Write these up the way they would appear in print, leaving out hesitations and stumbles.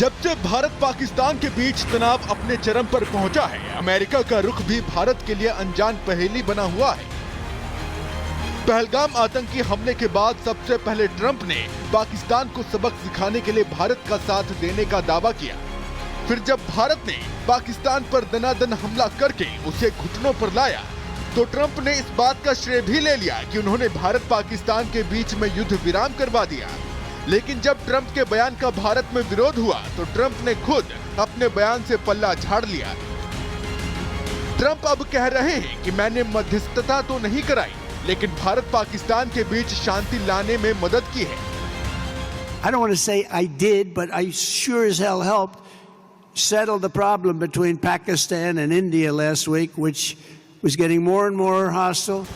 जब से भारत पाकिस्तान के बीच तनाव अपने चरम पर पहुंचा है, अमेरिका का रुख भी भारत के लिए अनजान पहेली बना हुआ है। पहलगाम आतंकी हमले के बाद सबसे पहले ट्रंप ने पाकिस्तान को सबक सिखाने के लिए भारत का साथ देने का दावा किया। फिर जब भारत ने पाकिस्तान पर दनादन हमला करके उसे घुटनों पर लाया, तो ट्रंप ने इस बात का श्रेय भी ले लिया कि उन्होंने भारत पाकिस्तान के बीच में युद्ध विराम करवा दिया। लेकिन जब ट्रंप के बयान का भारत में विरोध हुआ, तो ट्रंप ने खुद अपने बयान से पल्ला झाड़ लिया। ट्रंप अब कह रहे हैं कि मैंने मध्यस्थता तो नहीं कराई, लेकिन भारत पाकिस्तान के बीच शांति लाने में मदद की है। I don't want to say I did, but I sure as hell helped settle the problem between Pakistan and India last week, which was getting more and more hostile.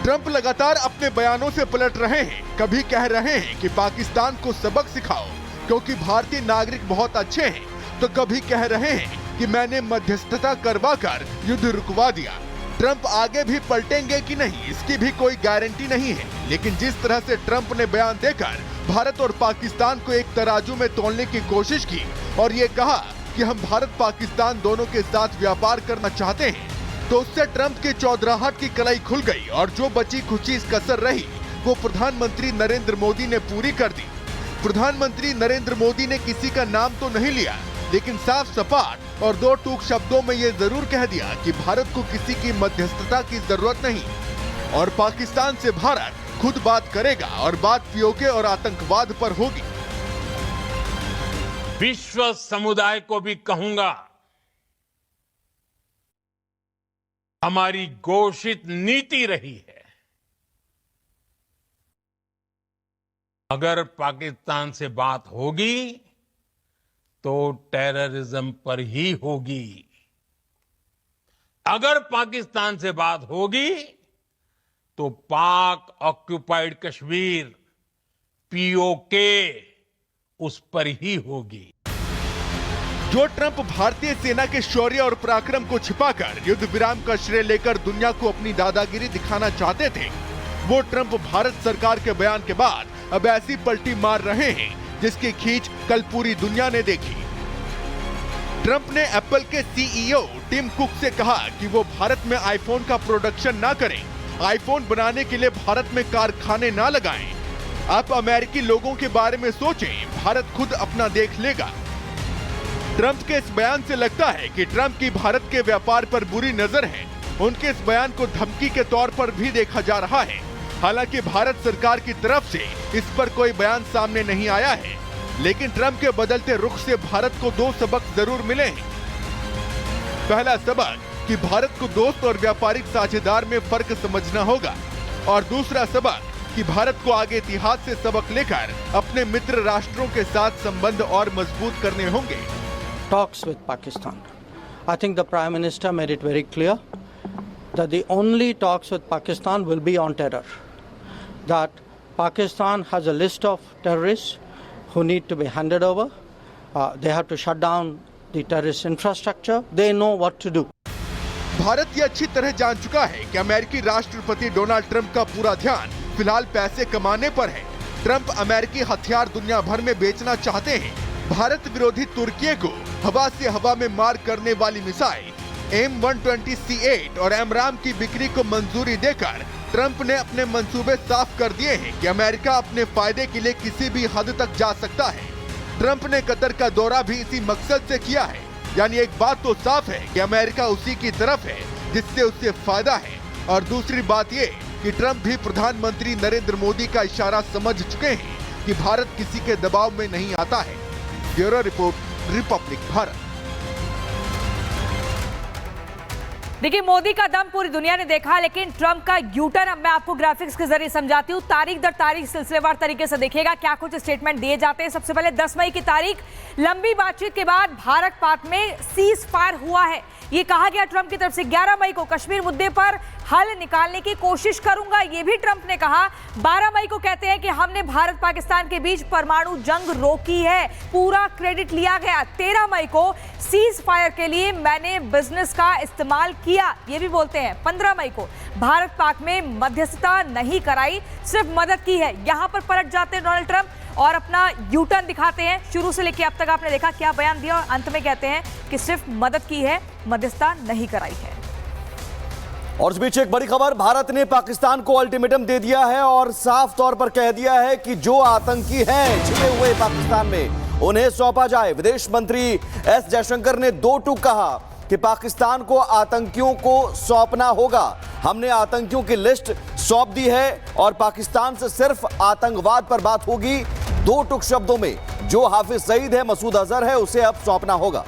Trump लगातार अपने बयानों से पलट रहे हैं। कभी कह रहे हैं कि पाकिस्तान को सबक सिखाओ क्योंकि भारतीय नागरिक बहुत अच्छे हैं, तो कभी कह रहे हैं कि मैंने मध्यस्थता करवाकर युद्ध रुकवा दिया। ट्रंप आगे भी पलटेंगे कि नहीं, इसकी भी कोई गारंटी नहीं है। लेकिन जिस तरह से ट्रंप ने बयान देकर भारत और पाकिस्तान को एक तराजू में तोलने की कोशिश की और ये कहा कि हम भारत पाकिस्तान दोनों के साथ व्यापार करना चाहते हैं, तो उससे ट्रंप की चौधराहट की कलाई खुल गई और जो बची खुची कसर रही वो प्रधानमंत्री नरेंद्र मोदी ने पूरी कर दी। प्रधानमंत्री नरेंद्र मोदी ने किसी का नाम तो नहीं लिया, लेकिन साफ सपाट और दो टूक शब्दों में ये जरूर कह दिया कि भारत को किसी की मध्यस्थता की जरूरत नहीं और पाकिस्तान से भारत खुद बात करेगा और बात पीओके और आतंकवाद पर होगी। विश्व समुदाय को भी कहूंगा, हमारी घोषित नीति रही है, अगर पाकिस्तान से बात होगी तो टेररिज्म पर ही होगी। अगर पाकिस्तान से बात होगी तो पाक ऑक्युपाइड कश्मीर पीओके उस पर ही होगी। जो ट्रंप भारतीय सेना के शौर्य और पराक्रम को छिपाकर युद्ध विराम का श्रेय लेकर दुनिया को अपनी दादागिरी दिखाना चाहते थे, वो ट्रंप भारत सरकार के बयान के बाद अब ऐसी पलटी मार रहे हैं जिसकी खींच कल पूरी दुनिया ने देखी। ट्रंप ने एप्पल के सीईओ टिम कुक से कहा कि वो भारत में आईफोन का प्रोडक्शन ना करें, आईफोन बनाने के लिए भारत में कारखाने ना लगाएं। आप अमेरिकी लोगों के बारे में सोचें, भारत खुद अपना देख लेगा। ट्रंप के इस बयान से लगता है कि ट्रंप की भारत के व्यापार पर बुरी नजर है। उनके इस बयान को धमकी के तौर पर भी देखा जा रहा है। हालांकि भारत सरकार की तरफ से इस पर कोई बयान सामने नहीं आया है, लेकिन ट्रंप के बदलते रुख से भारत को दो सबक जरूर मिले हैं। पहला सबक कि भारत को दोस्त और व्यापारिक साझेदार में फर्क समझना होगा और दूसरा सबक कि भारत को आगे इतिहास से सबक लेकर अपने मित्र राष्ट्रों के साथ संबंध और मजबूत करने होंगे। Talks with Pakistan. I think the Prime Minister made it very clear that the only talks with Pakistan will be on terror. That Pakistan has a list of terrorists who need to be handed over. They have to shut down the terrorist infrastructure. They know what to do. Bharat ये अच्छी तरह जान चुका है कि अमेरिकी राष्ट्रपति Donald Trump का पूरा ध्यान फिलहाल पैसे कमाने पर है। ट्रंप अमेरिकी हथियार दुनिया भर में बेचना चाहते हैं। भारत विरोधी तुर्की को हवा से हवा में मार करने वाली मिसाइल M120C8 और एमराम की बिक्री को मंजूरी देकर ट्रंप ने अपने मंसूबे साफ कर दिए हैं कि अमेरिका अपने फायदे के लिए किसी भी हद तक जा सकता है। ट्रंप ने कतर का दौरा भी इसी मकसद से किया है। यानी एक बात तो साफ है कि अमेरिका उसी की तरफ है जिससे उससे फायदा है, और दूसरी बात ये कि ट्रंप भी प्रधानमंत्री नरेंद्र मोदी का इशारा समझ चुके हैं कि भारत किसी के दबाव में नहीं आता है। Bureau report, Republic Bharat. देखिए, मोदी का दम पूरी दुनिया ने देखा, लेकिन ट्रंप का यूटर्न अब मैं आपको ग्राफिक्स के जरिए समझाती हूँ। तारीख दर तारीख सिलसिलेवार तरीके से देखिएगा क्या कुछ स्टेटमेंट दिए जाते हैं। सबसे पहले 10 मई की तारीख, लंबी बातचीत के बाद भारत पाक में सीज फायर हुआ है। ये कहा गया ट्रंप की तरफ से 11 मई को कश्मीर मुद्दे पर हल निकालने की कोशिश करूंगा, ये भी ट्रंप ने कहा। 12 मई को कहते हैं कि हमने भारत पाकिस्तान के बीच परमाणु जंग रोकी है, पूरा क्रेडिट लिया गया। 13 मई को सीज फायर के लिए मैंने बिजनेस का इस्तेमाल किया किया, ये भी बोलते हैं। 15 मई को भारत पाक में मध्यस्थता नहीं कराई, सिर्फ मदद की है। यहां पर पलट जाते हैं डोनाल्ड ट्रंप और अपना यू टर्न दिखाते हैं। शुरू से लेकर अब तक आपने देखा क्या बयान दिया और अंत में कहते हैं कि सिर्फ मदद की है, मध्यस्थता नहीं कराई है। और इस बीच एक बड़ी खबर, भारत ने पाकिस्तान को अल्टीमेटम दे दिया है और साफ तौर पर कह दिया है कि जो आतंकी हैं छिपे हुए पाकिस्तान में उन्हें सौंपा जाए। विदेश मंत्री एस जयशंकर ने दो टूक कहा कि पाकिस्तान को आतंकियों को सौंपना होगा। हमने आतंकियों की लिस्ट सौंप दी है और पाकिस्तान से सिर्फ आतंकवाद पर बात होगी। दो टूक शब्दों में जो हाफिज सईद है, मसूद अजहर है, उसे अब सौंपना होगा।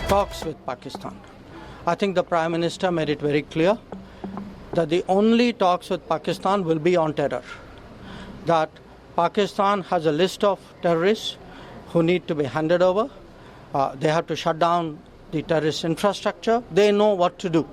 Talks with Pakistan. I think the Prime Minister made it very clear that the only talks with Pakistan will be on terror. That Pakistan has a list of terrorists who need to be handed over. They have to shut down the terrorist infrastructure. They know what to do.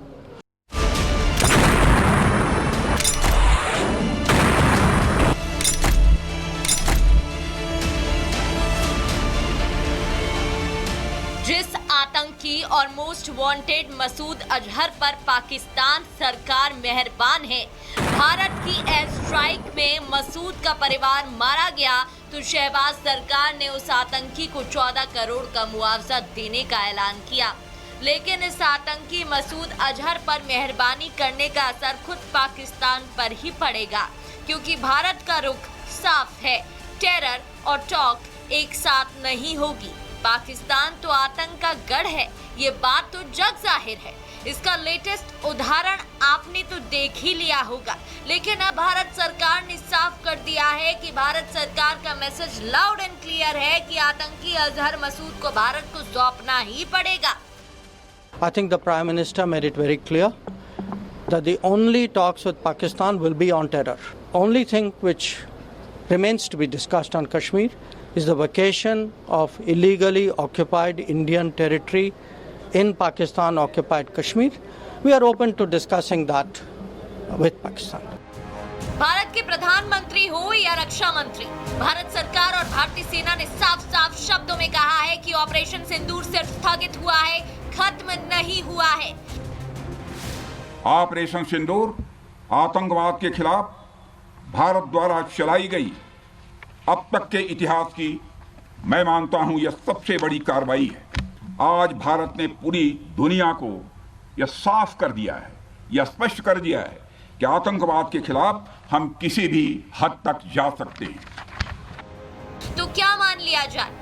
जिस आतंकी और most wanted Masood Azhar पर पाकिस्तान सरकार मेहरबान है, भारत की air strike में मसूद का परिवार मारा गया तो शहबाज सरकार ने उस आतंकी को 14 करोड़ का मुआवजा देने का ऐलान किया। लेकिन इस आतंकी मसूद अजहर पर मेहरबानी करने का असर खुद पाकिस्तान पर ही पड़ेगा, क्योंकि भारत का रुख साफ है, टेरर और टॉक एक साथ नहीं होगी। पाकिस्तान तो आतंक का गढ़ है, ये बात तो जग जाहिर है। इसका लेटेस्ट उदाहरण आपने तो देख ही लिया होगा। लेकिन अब भारत सरकार ने साफ कर दिया है कि भारत सरकार का मैसेज लाउड एंड क्लियर है कि आतंकी अजहर मसूद को भारत को सौंपना ही पड़ेगा। I think the Prime Minister made it very clear that the only talks with Pakistan will be on terror. Only thing which remains to be discussed on Kashmir is the vacation of illegally occupied Indian territory in Pakistan occupied Kashmir. We are open to discussing that with Pakistan. Bharat के प्रधानमंत्री हो या रक्षा मंत्री, भारत सरकार और भारतीय सेना ने साफ साफ शब्दों में कहा है कि ऑपरेशन सिंदूर सिर्फ स्थगित हुआ है, खत्म नहीं हुआ है। ऑपरेशन सिंदूर आतंकवाद के खिलाफ भारत द्वारा चलाई गई अब तक के इतिहास की, मैं मानता हूं, यह सबसे बड़ी कार्रवाई है। आज भारत ने पूरी दुनिया को यह साफ कर दिया है, यह स्पष्ट कर दिया है कि आतंकवाद के खिलाफ हम किसी भी हद तक जा सकते हैं। तो क्या मान लिया जाए,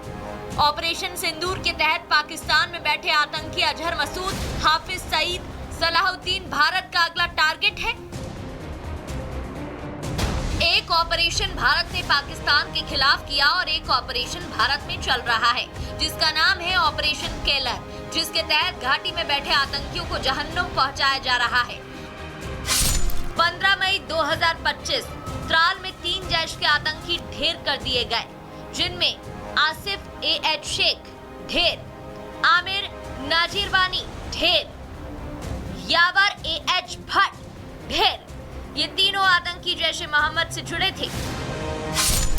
ऑपरेशन सिंदूर के तहत पाकिस्तान में बैठे आतंकी अजहर मसूद, हाफिज सईद, सलाहुद्दीन भारत का अगला टारगेट है? एक ऑपरेशन भारत ने पाकिस्तान के खिलाफ किया और एक ऑपरेशन भारत में चल रहा है जिसका नाम है ऑपरेशन केलर, जिसके तहत घाटी में बैठे आतंकियों को जहन्नुम पहुंचाया जा रहा है। 15 मई 2025 त्राल में 3 जैश के आतंकी ढेर कर दिए गए, जिनमें आसिफ AH शेख ढेर, आमिर नाजिरवानी ढेर, यावर AH भट्ट ढेर। ये तीनों आतंकी जैश ए मोहम्मद से जुड़े थे।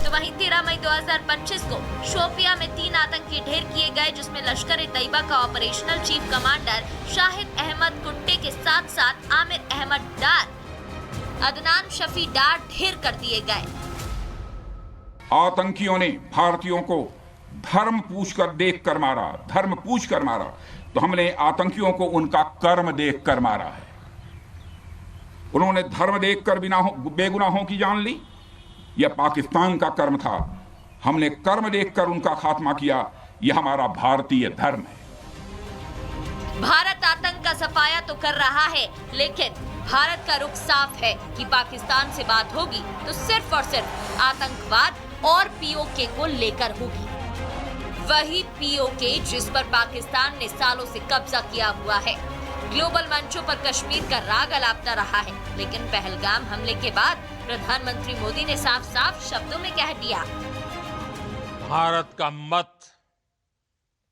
तो वहीं 13 मई 2025 को शोपिया में 3 आतंकी ढेर किए गए, जिसमें लश्कर ए तैयबा का operational chief commander Shahid Ahmad Kutte के साथ साथ आमिर अहमद डार, अदनान शफी डार ढेर कर दिए गए। आतंकियों ने भारतीयों को धर्म पूछकर देखकर मारा, धर्म पूछकर मारा, तो हमने आतंकियों को उनका कर्म देखकर मारा है। उन्होंने धर्म देखकर बेगुनाहों की जान ली, यह पाकिस्तान का कर्म था। हमने कर्म देखकर उनका खात्मा किया, यह हमारा भारतीय धर्म है। भारत आतंक का सफाया तो कर रहा है, लेकिन भारत का रुख साफ है कि पाकिस्तान से बात होगी तो सिर्फ और सिर्फ आतंकवाद और POK को लेकर होगी। वही POK जिस पर पाकिस्तान ने सालों से कब्जा किया हुआ है। ग्लोबल मंचों पर कश्मीर का राग अलापता रहा है, लेकिन पहलगाम हमले के बाद प्रधानमंत्री मोदी ने साफ साफ शब्दों में कह दिया, भारत का मत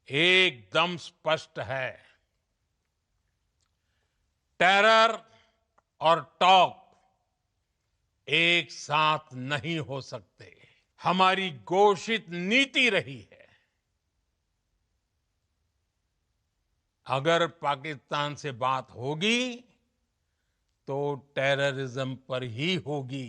एकदम स्पष्ट है। टेरर और टॉक एक साथ नहीं हो सकते। हमारी घोषित नीति रही है अगर पाकिस्तान से बात होगी तो टेररिज्म पर ही होगी।